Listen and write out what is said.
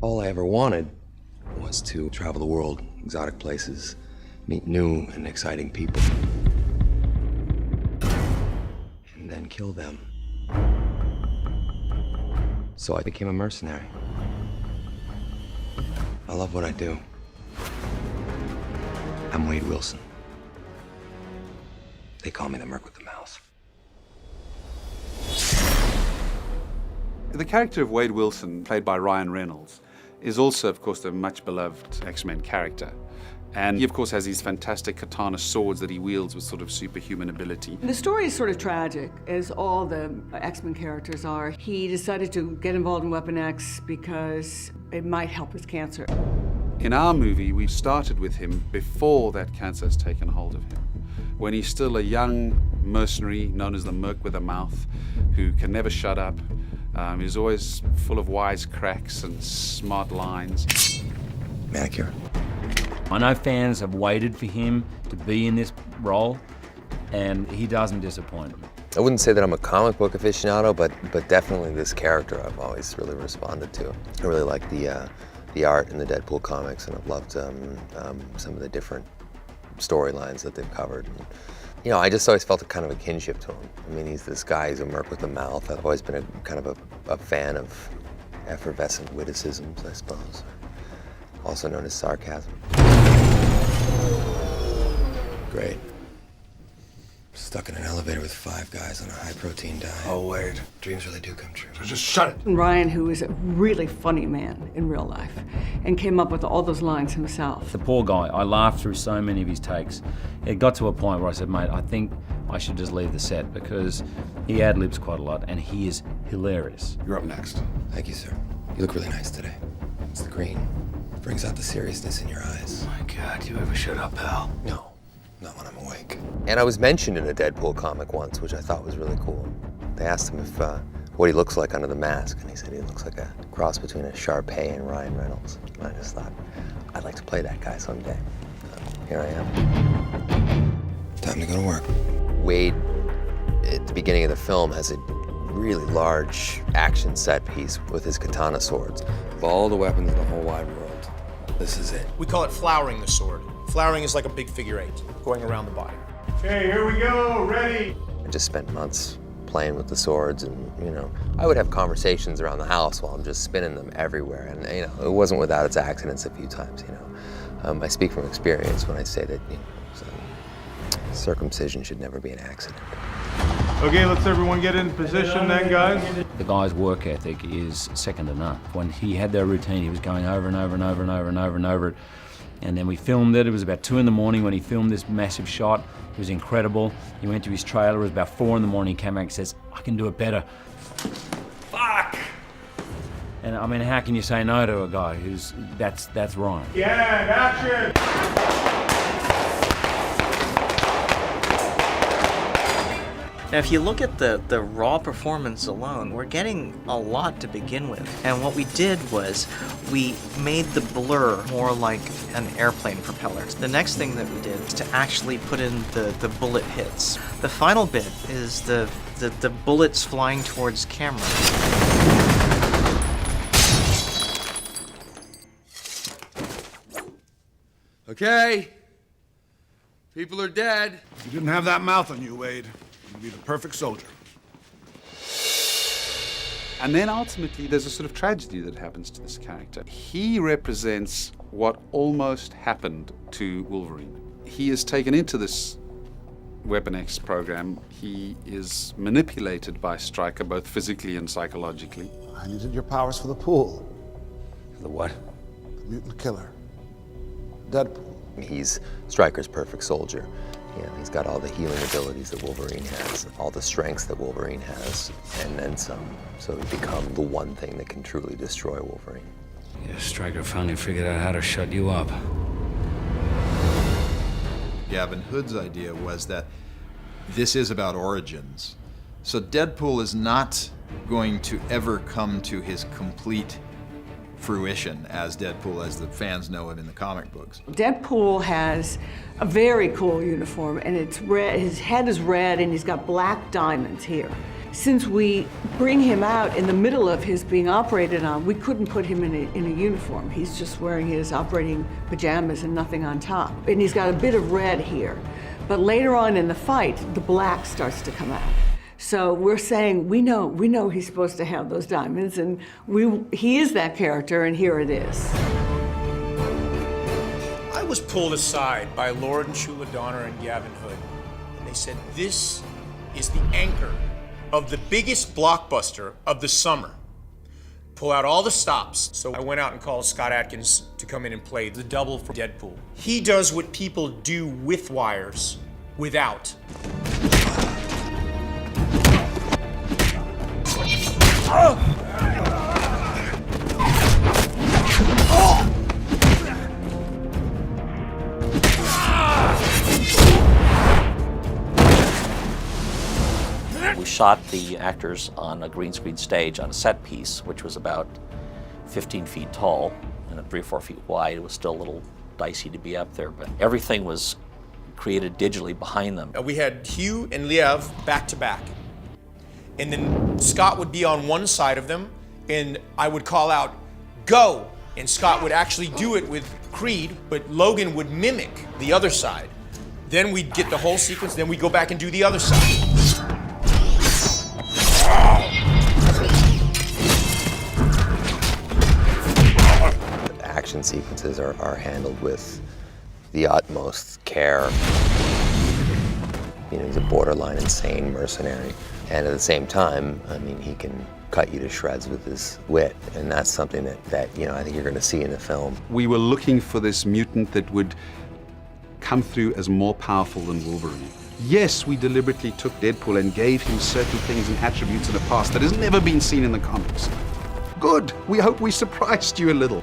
All I ever wanted was to travel the world, exotic places, meet new and exciting people, and then kill them. So I became a mercenary. I love what I do. I'm Wade Wilson. They call me the Merc with the Mouth. The character of Wade Wilson, played by Ryan Reynolds, is also, of course, a much beloved X-Men character. And he, of course, has these fantastic katana swords that he wields with sort of superhuman ability. The story is sort of tragic, as all the X-Men characters are. He decided to get involved in Weapon X because it might help his cancer. In our movie, we started with him before that cancer has taken hold of him, when he's still a young mercenary known as the Merc with a Mouth, who can never shut up. He's always full of wise cracks and smart lines. Manicure. I know fans have waited for him to be in this role, and he doesn't disappoint them. I wouldn't say that I'm a comic book aficionado, but definitely this character I've always really responded to. I really like the art in the Deadpool comics, and I've loved some of the different storylines that they've covered. And, you know, I just always felt a kind of a kinship to him. I mean, he's this guy, he's a merc with a mouth. I've always been a kind of a fan of effervescent witticisms, I suppose, also known as sarcasm. Great. Stuck in an elevator with 5 guys on a high-protein diet. Oh, Wade. Dreams really do come true. So just shut it. And Ryan, who is a really funny man in real life, and came up with all those lines himself. The poor guy, I laughed through so many of his takes. It got to a point where I said, mate, I think I should just leave the set because he ad-libs quite a lot and he is hilarious. You're up next. Thank you, sir. You look really nice today. It's the green. It brings out the seriousness in your eyes. Oh my God, you ever shut up, pal? No. Not when I'm awake. And I was mentioned in a Deadpool comic once, which I thought was really cool. They asked him if what he looks like under the mask, and he said he looks like a cross between a Sharpay and Ryan Reynolds. And I just thought, I'd like to play that guy someday. So here I am. Time to go to work. Wade, at the beginning of the film, has a really large action set piece with his katana swords. Of all the weapons in the whole wide world, this is it. We call it flowering the sword. Flowering is like a big figure 8, going around the body. Okay, here we go, ready. I just spent months playing with the swords, and, you know, I would have conversations around the house while I'm just spinning them everywhere, and, you know, it wasn't without its accidents a few times, you know. I speak from experience when I say that, you know, circumcision should never be an accident. Okay, let's everyone get in position then, guys. The guy's work ethic is second to none. When he had that routine, he was going over and over and over and over and over and over it. And then we filmed it. It was about 2 in the morning when he filmed this massive shot. It was incredible. He went to his trailer. It was about 4 in the morning. He came back and says, I can do it better. Fuck! And I mean, how can you say no to a guy who's, that's Ryan. Yeah, action! Now, if you look at the raw performance alone, we're getting a lot to begin with. And what we did was we made the blur more like an airplane propeller. The next thing that we did is to actually put in the bullet hits. The final bit is the bullets flying towards camera. Okay. People are dead. If you didn't have that mouth on you, Wade, you'd be the perfect soldier. And then ultimately, there's a sort of tragedy that happens to this character. He represents what almost happened to Wolverine. He is taken into this Weapon X program. He is manipulated by Stryker, both physically and psychologically. I needed your powers for the pool. The what? The mutant killer. Deadpool. He's Stryker's perfect soldier. You know, he's got all the healing abilities that Wolverine has, all the strengths that Wolverine has, and then some. So he's become the one thing that can truly destroy Wolverine. Yeah, Stryker finally figured out how to shut you up. Gavin Hood's idea was that this is about origins. So Deadpool is not going to ever come to his complete fruition as Deadpool as the fans know him in the comic books. Deadpool has a very cool uniform, and it's red. His head is red, and he's got black diamonds here. since we bring him out in the middle of his being operated on, we couldn't put him in a uniform. He's just wearing his operating pajamas and nothing on top. And he's got a bit of red here. But later on in the fight, the black starts to come out. So we're saying, we know he's supposed to have those diamonds, and he is that character, and here it is. I was pulled aside by Lord and Shula Donner and Gavin Hood, and they said, this is the anchor of the biggest blockbuster of the summer. Pull out all the stops. So I went out and called Scott Adkins to come in and play the double for Deadpool. He does what people do with wires, without. We shot the actors on a green screen stage on a set piece, which was about 15 feet tall and 3 or 4 feet wide. It was still a little dicey to be up there, but everything was created digitally behind them. We had Hugh and Liev back to back. And then Scott would be on one side of them, and I would call out, go! And Scott would actually do it with Creed, but Logan would mimic the other side. Then we'd get the whole sequence, then we'd go back and do the other side. Action sequences are handled with the utmost care. You know, he's a borderline insane mercenary. And at the same time, I mean, he can cut you to shreds with his wit. And that's something that you know, I think you're going to see in the film. We were looking for this mutant that would come through as more powerful than Wolverine. Yes, we deliberately took Deadpool and gave him certain things and attributes in the past that has never been seen in the comics. Good. We hope we surprised you a little.